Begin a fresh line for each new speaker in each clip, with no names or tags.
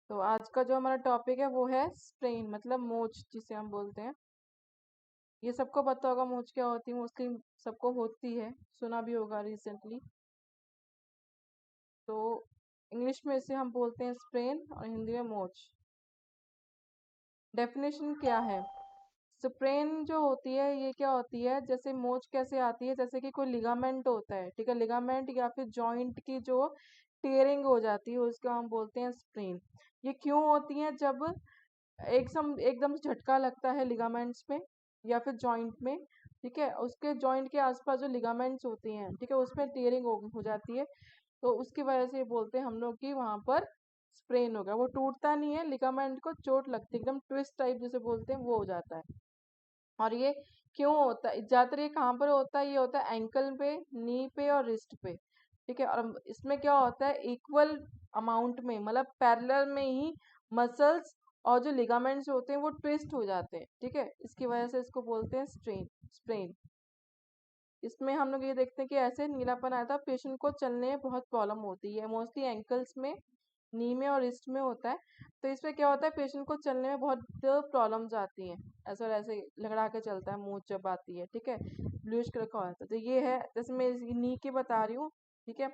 तो आज का जो हमारा टॉपिक है वो है स्प्रेन, मतलब मोच जिसे हम बोलते हैं। ये सबको पता होगा मोच क्या होती है, मोस्टली सबको होती है, सुना भी होगा रिसेंटली। तो इंग्लिश में इसे हम बोलते हैं स्प्रेन और हिंदी में मोच। डेफिनेशन क्या है? स्प्रेन जो होती है ये क्या होती है, जैसे मोच कैसे आती है, जैसे कि कोई लिगामेंट होता है, ठीक है, लिगामेंट या फिर जॉइंट की जो टेयरिंग हो जाती है उसको हम बोलते हैं स्प्रेन। ये क्यों होती है? जब एकदम एकदम से झटका लगता है लिगामेंट्स में या फिर जॉइंट में, ठीक है, उसके जॉइंट के आसपास जो लिगामेंट्स होती हैं, ठीक है, उसमें टीयरिंग हो जाती है। तो उसकी वजह से ये बोलते हैं हम लोग कि वहां पर स्प्रेन हो गया। वो टूटता नहीं है, लिगामेंट को चोट लगती है, एकदम ट्विस्ट टाइप जिसे बोलते हैं वो हो जाता है। और ये क्यों होता है ज्यादातर? ये कहाँ पर होता है? ये होता है एंकल पे, नी पे और रिस्ट पे, ठीक है। और इसमें क्या होता है, इक्वल अमाउंट में, मतलब पैरेलल में ही मसल्स और जो लिगामेंट्स होते हैं वो ट्विस्ट हो जाते हैं, ठीक है। इसकी वजह से इसको बोलते हैं स्प्रेन। इसमें हम लोग ये देखते हैं कि ऐसे नीलापन आया था, पेशेंट को चलने में बहुत प्रॉब्लम होती है, मोस्टली एंकल्स में, नी में और रिस्ट में होता है। तो इसमें क्या होता है, पेशेंट को चलने में बहुत प्रॉब्लम्स आती हैं, ऐसा ऐसे लगड़ा के चलता है मुंह जब आती है, ठीक है, ब्लूइश कलर का होता है। तो ये है, जैसे मैं नी की बता रही हूँ, ठीक है।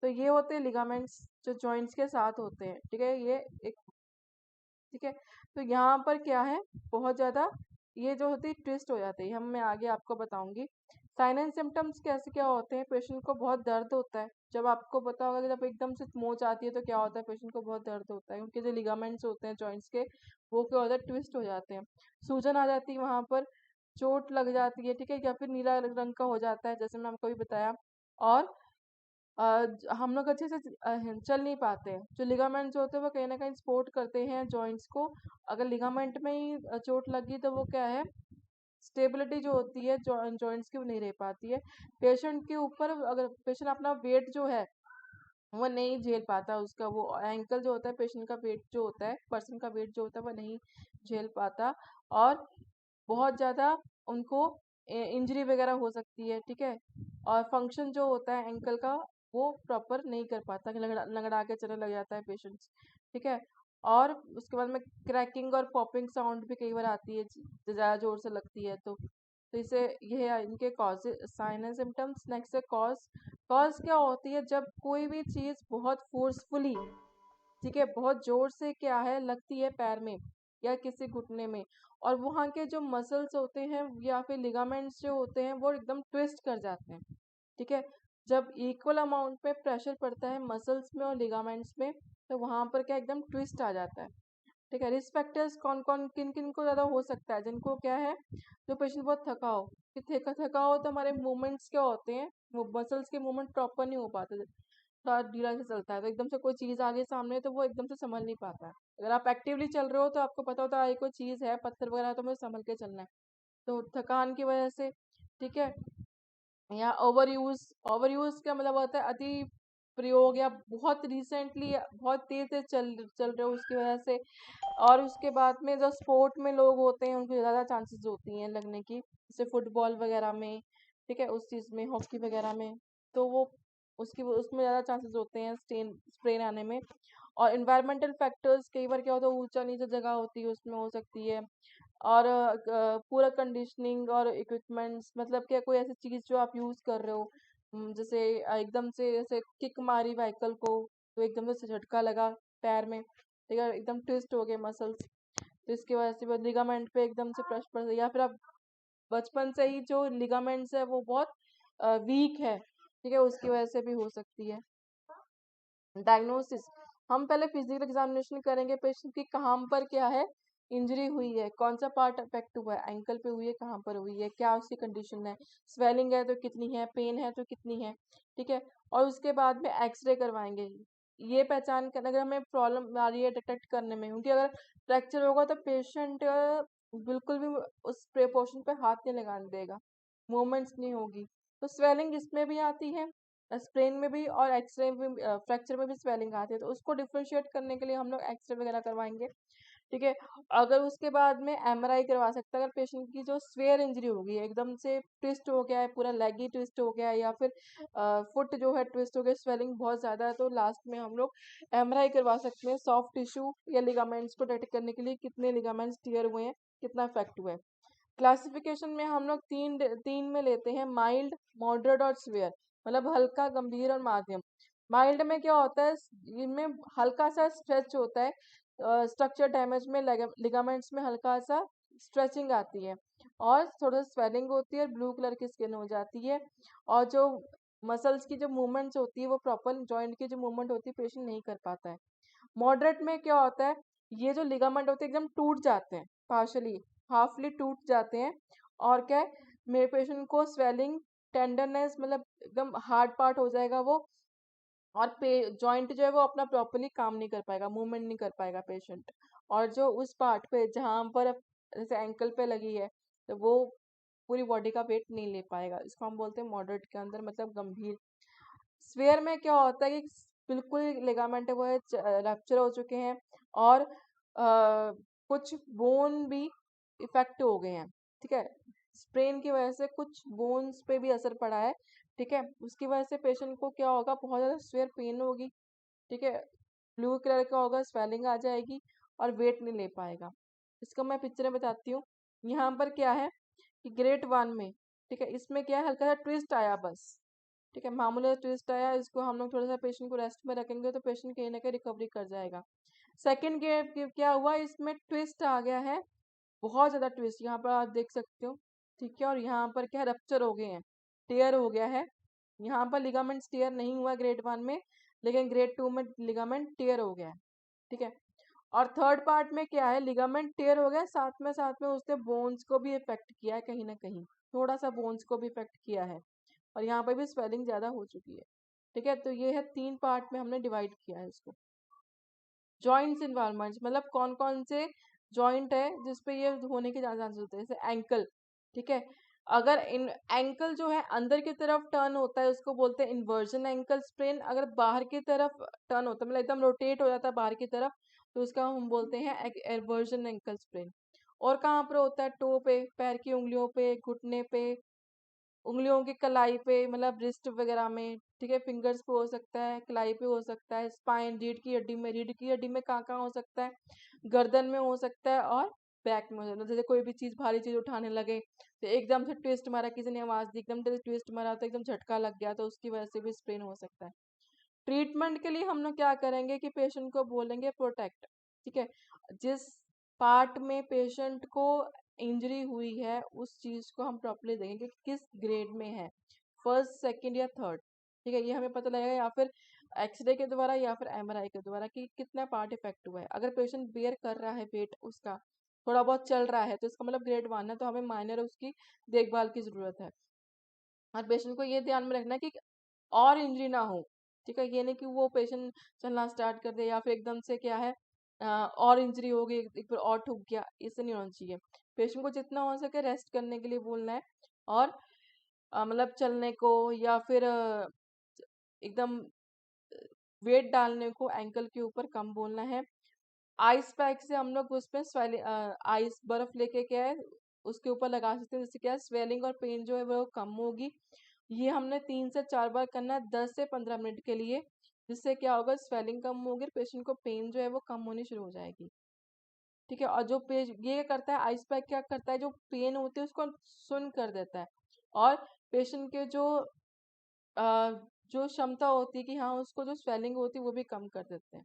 तो ये होते हैं लिगामेंट्स जो जॉइंट्स के साथ होते हैं, ठीक है, ये एक, ठीक है। तो यहाँ पर क्या है, बहुत ज्यादा ये जो होती है ट्विस्ट हो जाती है, हम मैं आगे आपको बताऊंगी। साइन एंड सिम्टम्स कैसे क्या होते हैं? पेशेंट को बहुत दर्द होता है, जब आपको पता होगा कि जब एकदम से मोच आती है तो क्या होता है, पेशेंट को बहुत दर्द होता है, उनके जो लिगामेंट्स होते हैं जॉइंट्स के वो क्या होता है, ट्विस्ट हो जाते हैं, सूजन आ जाती है वहां पर, चोट लग जाती है, ठीक है, या फिर नीला रंग का हो जाता है जैसे मैं आपको भी बताया। और हम लोग अच्छे से चल नहीं पाते हैं, जो लिगामेंट्स होते हैं वो कहीं ना कहीं सपोर्ट करते हैं जॉइंट्स को। अगर लिगामेंट में ही चोट लगी तो वो क्या है, स्टेबिलिटी जो होती है जॉइंट्स की वो नहीं रह पाती है। पेशेंट के ऊपर, अगर पेशेंट अपना वेट जो है वो नहीं झेल पाता, उसका वो एंकल जो होता है, पेशेंट का वेट जो होता है, पर्सन का वेट जो होता है वो नहीं झेल पाता, और बहुत ज़्यादा उनको इंजरी वगैरह हो सकती है, ठीक है। और फंक्शन जो होता है एंकल का वो प्रॉपर नहीं कर पाता, लंगड़ा लंगड़ा के चलने लग जाता है पेशेंट्स, ठीक है। और उसके बाद में क्रैकिंग और पॉपिंग साउंड भी कई बार आती है, ज़्यादा जोर से लगती है तो इसे, ये है इनके cause, sign and symptoms. Next है कॉज। कॉज क्या होती है, जब कोई भी चीज़ बहुत फोर्सफुली, ठीक है, बहुत जोर से क्या है लगती है पैर में या किसी घुटने में, और वहाँ के जो मसल्स होते हैं या फिर लिगामेंट्स जो होते हैं वो एकदम ट्विस्ट कर जाते हैं, ठीक है। जब इक्वल अमाउंट में प्रेशर पड़ता है मसल्स में और लिगामेंट्स में तो वहां पर क्या एकदम ट्विस्ट आ जाता है, ठीक है। रिस्क फैक्टर्स कौन कौन किन किन को ज्यादा हो सकता है? जिनको क्या है, जो पेशेंट बहुत थका हो, कि थका हो तो हमारे मूवमेंट्स क्या होते हैं, वो मसल्स के मूवमेंट प्रॉपर नहीं हो पाते, थोड़ा ढीला से चलता है, तो एकदम से कोई चीज आ गई सामने तो वो एकदम से संभल नहीं पाता है। अगर आप एक्टिवली चल रहे हो तो आपको पता होता है कोई चीज है, पत्थर वगैरह, तो मुझे संभल के चलना है। तो थकान की वजह से, ठीक है, या ओवर यूज का मतलब होता है अति प्रयोग, या बहुत रिसेंटली बहुत तेज से चल चल रहे हो उसकी वजह से। और उसके बाद में जो स्पोर्ट में लोग होते हैं उनको ज़्यादा चांसेस होती हैं लगने की, जैसे फुटबॉल वगैरह में, ठीक है, उस चीज़ में, हॉकी वगैरह में, तो वो उसमें ज़्यादा चांसेस होते हैं स्प्रेन आने में। और इन्वायरमेंटल फैक्टर्स, कई बार क्या होता है ऊंचा नीचा जगह होती है उसमें हो सकती है। और पूरा कंडीशनिंग और इक्विपमेंट्स, मतलब क्या कोई ऐसी चीज़ जो आप यूज़ कर रहे हो, जैसे एकदम से जैसे किक मारी व्हीकल को तो एकदम से झटका लगा पैर में, ठीक है, एकदम ट्विस्ट हो गए मसल्स, तो इसकी वजह से वो लिगामेंट पे एकदम से प्रेशर पड़, या फिर आप बचपन से ही जो लिगामेंट्स है वो बहुत वीक है, ठीक है, उसकी वजह से भी हो सकती है। डायग्नोसिस, हम पहले फिजिकल एग्जामिनेशन करेंगे पेशेंट की, कहाँ पर क्या है, इंजरी हुई है, कौन सा पार्ट अफेक्ट हुआ है, एंकल पे हुई है, कहाँ पर हुई है, क्या उसकी कंडीशन है, स्वेलिंग है तो कितनी है, पेन है तो कितनी है, ठीक है। और उसके बाद में एक्सरे करवाएंगे, ये पहचान कर अगर हमें प्रॉब्लम आ रही है डिटेक्ट करने में, क्योंकि अगर फ्रैक्चर होगा तो पेशेंट बिल्कुल भी उस पोर्शन पे हाथ नहीं लगाने देगा, मूवमेंट्स नहीं होगी। तो स्वेलिंग इसमें भी आती है, स्प्रेन में भी, और एक्सरे में, फ्रैक्चर में भी स्वेलिंग आती है, तो उसको डिफ्रेंशिएट करने के लिए हम लोग एक्सरे वगैरह करवाएंगे। ठीक है। अगर उसके बाद में एमआरआई करवा सकता है अगर पेशेंट की जो स्वेयर इंजरी होगी एकदम से ट्विस्ट हो गया है, पूरा लेग ही ट्विस्ट हो गया है, या फिर फुट जो है ट्विस्ट हो गया, स्वेलिंग बहुत ज्यादा है, तो लास्ट में हम लोग एमआरआई करवा सकते हैं सॉफ्ट टिश्यू या लिगामेंट्स को डिटेक्ट करने के लिए, कितने लिगामेंट्स टियर हुए हैं, कितना इफेक्ट हुआ है। क्लासिफिकेशन में हम लोग तीन तीन में लेते हैं, माइल्ड, मॉडरेट और सिवियर, मतलब हल्का, गंभीर और माध्यम। माइल्ड में क्या होता है, इनमें हल्का सा स्ट्रेच होता है, स्ट्रक्चर डैमेज में लिगामेंट्स में हल्का सा स्ट्रेचिंग आती है, और थोड़ा स्वेलिंग होती है, ब्लू कलर की स्किन हो जाती है, और जो मसल्स की जो मूवमेंट्स होती है वो प्रॉपर जॉइंट की जो मूवमेंट होती है पेशेंट नहीं कर पाता है। मॉडरेट में क्या होता है, ये जो लिगामेंट होते हैं एकदम टूट जाते हैं, पार्शली हाफली टूट जाते हैं, और क्या है, मेरे पेशेंट को स्वेलिंग, टेंडरनेस, मतलब एकदम हार्ड पार्ट हो जाएगा वो, और पे जॉइंट जो है वो अपना प्रॉपरली काम नहीं कर पाएगा, मूवमेंट नहीं कर पाएगा पेशेंट, और जो उस पार्ट पे जहां पर जैसे एंकल पे लगी है, तो वो पूरी बॉडी का वेट नहीं ले पाएगा, इसको हम बोलते हैं मॉडरेट के अंदर, मतलब गंभीर। स्वेयर में क्या होता है कि बिल्कुल लिगामेंट है वो रप्चर हो चुके हैं, और कुछ बोन भी इफेक्ट हो गए हैं, ठीक है, स्प्रेन की वजह से कुछ बोन्स पे भी असर पड़ा है, ठीक है, उसकी वजह से पेशेंट को क्या होगा, बहुत ज्यादा स्वेयर पेन होगी, ठीक है, ब्लू कलर का होगा, स्वेलिंग आ जाएगी, और वेट नहीं ले पाएगा। इसको मैं पिक्चर में बताती हूँ। यहाँ पर क्या है कि ग्रेड 1 में, ठीक है, इसमें क्या है, हल्का सा ट्विस्ट आया बस, ठीक है, मामूली ट्विस्ट आया, इसको हम लोग थोड़ा सा पेशेंट को रेस्ट में रखेंगे तो पेशेंट कहीं ना कहीं रिकवरी कर जाएगा। सेकंड ग्रेड क्या हुआ, इसमें ट्विस्ट आ गया है, बहुत ज्यादा ट्विस्ट, यहाँ पर आप देख सकते हो, ठीक है, और यहाँ पर क्या है, रप्चर हो गए हैं, टेयर हो गया है, यहाँ पर लिगामेंट टेयर नहीं हुआ ग्रेड 1 में, लेकिन ग्रेड 2 में लिगामेंट टेयर हो गया है, ठीक है। और थर्ड पार्ट में क्या है, लिगामेंट टेयर हो गया, साथ में उसने बोन्स को भी इफेक्ट किया है, कहीं ना कहीं थोड़ा सा बोन्स को भी इफेक्ट किया है, और यहाँ पर भी स्वेलिंग ज्यादा हो चुकी है, ठीक है। तो ये है, तीन पार्ट में हमने डिवाइड किया है इसको। जॉइंट्स इन्वायरमेंट्स, मतलब कौन कौन से जॉइंट है जिसपे ये होने के चांसेस होते हैं, जैसे एंकल, ठीक है, अगर इन एंकल जो है अंदर की तरफ टर्न होता है उसको बोलते हैं इन्वर्जन एंकल स्प्रेन, अगर बाहर की तरफ टर्न होता है, मतलब एकदम रोटेट हो जाता है बाहर की तरफ, तो उसका हम बोलते हैं एवर्जन एंकल स्प्रेन। और कहाँ पर होता है, टो पे, पैर की उंगलियों पे, घुटने पे, उंगलियों की कलाई पे, मतलब रिस्ट वगैरह में, ठीक है, फिंगर्स पे हो सकता है, कलाई पे हो सकता है, स्पाइन, रीढ़ की हड्डी में कहाँ कहाँ हो सकता है, गर्दन में हो सकता है, और बैक में हो सकता है, जैसे कोई भी चीज, भारी चीज उठाने लगे तो एकदम से ट्विस्ट मारा, किसी ने आवाज दी, एकदम से ट्विस्ट मारा तो एकदम झटका लग गया, तो उसकी वजह से भी स्प्रेन हो सकता है। ट्रीटमेंट के लिए हम लोग क्या करेंगे कि पेशेंट को बोलेंगे प्रोटेक्ट, ठीक है, जिस पार्ट में पेशेंट को इंजरी हुई है उस चीज को हम प्रॉपरली देखेंगे कि किस ग्रेड में है, फर्स्ट, सेकंड या थर्ड, ठीक है, ये हमें पता लगेगा, या फिर एक्सरे के द्वारा या फिर एमआरआई के द्वारा कि कितना पार्ट इफेक्ट हुआ है। अगर पेशेंट बेयर कर रहा है वेट उसका, थोड़ा बहुत चल रहा है, तो इसका मतलब ग्रेड 1 है, तो हमें माइनर उसकी देखभाल की जरूरत है। और पेशेंट को ये ध्यान में रखना है कि और इंजरी ना हो, ठीक है, ये नहीं कि वो पेशेंट चलना स्टार्ट कर दे या फिर एकदम से क्या है, और इंजरी हो गई, एक बार और ठुक गया, इससे नहीं होना चाहिए। पेशेंट को जितना हो सके रेस्ट करने के लिए बोलना है, और मतलब चलने को या फिर एकदम वेट डालने को एंकल के ऊपर कम बोलना है। आइस पैक से हम लोग उसपे आइस बर्फ लेके क्या है उसके ऊपर लगा सकते हैं, जिससे क्या है स्वेलिंग और पेन जो है वो कम होगी। ये हमने 3 से 4 बार करना है 10 से 15 मिनट के लिए, जिससे क्या होगा, स्वेलिंग कम होगी, पेशेंट को पेन जो है वो कम होनी शुरू हो जाएगी, ठीक है। और जो पेज ये करता है, आइस पैक क्या करता है, जो पेन होती है उसको सुन कर देता है, और पेशेंट के अ, जो क्षमता होती है कि हाँ उसको जो स्वेलिंग होती है वो भी कम कर देते हैं।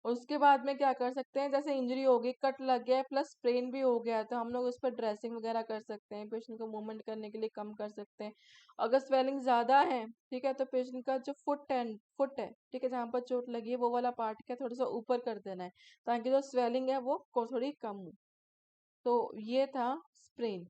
और उसके बाद में क्या कर सकते हैं, जैसे इंजरी हो गई, कट लग गया है प्लस स्प्रेन भी हो गया है, तो हम लोग उस पर ड्रेसिंग वगैरह कर सकते हैं, पेशेंट को मूवमेंट करने के लिए कम कर सकते हैं। अगर स्वेलिंग ज्यादा है, ठीक है, तो पेशेंट का जो फुट है, ठीक है, जहाँ पर चोट लगी है वो वाला पार्ट क्या थोड़ा सा ऊपर कर देना है, ताकि जो स्वेलिंग है वो थोड़ी कम हो। तो ये था स्प्रेन।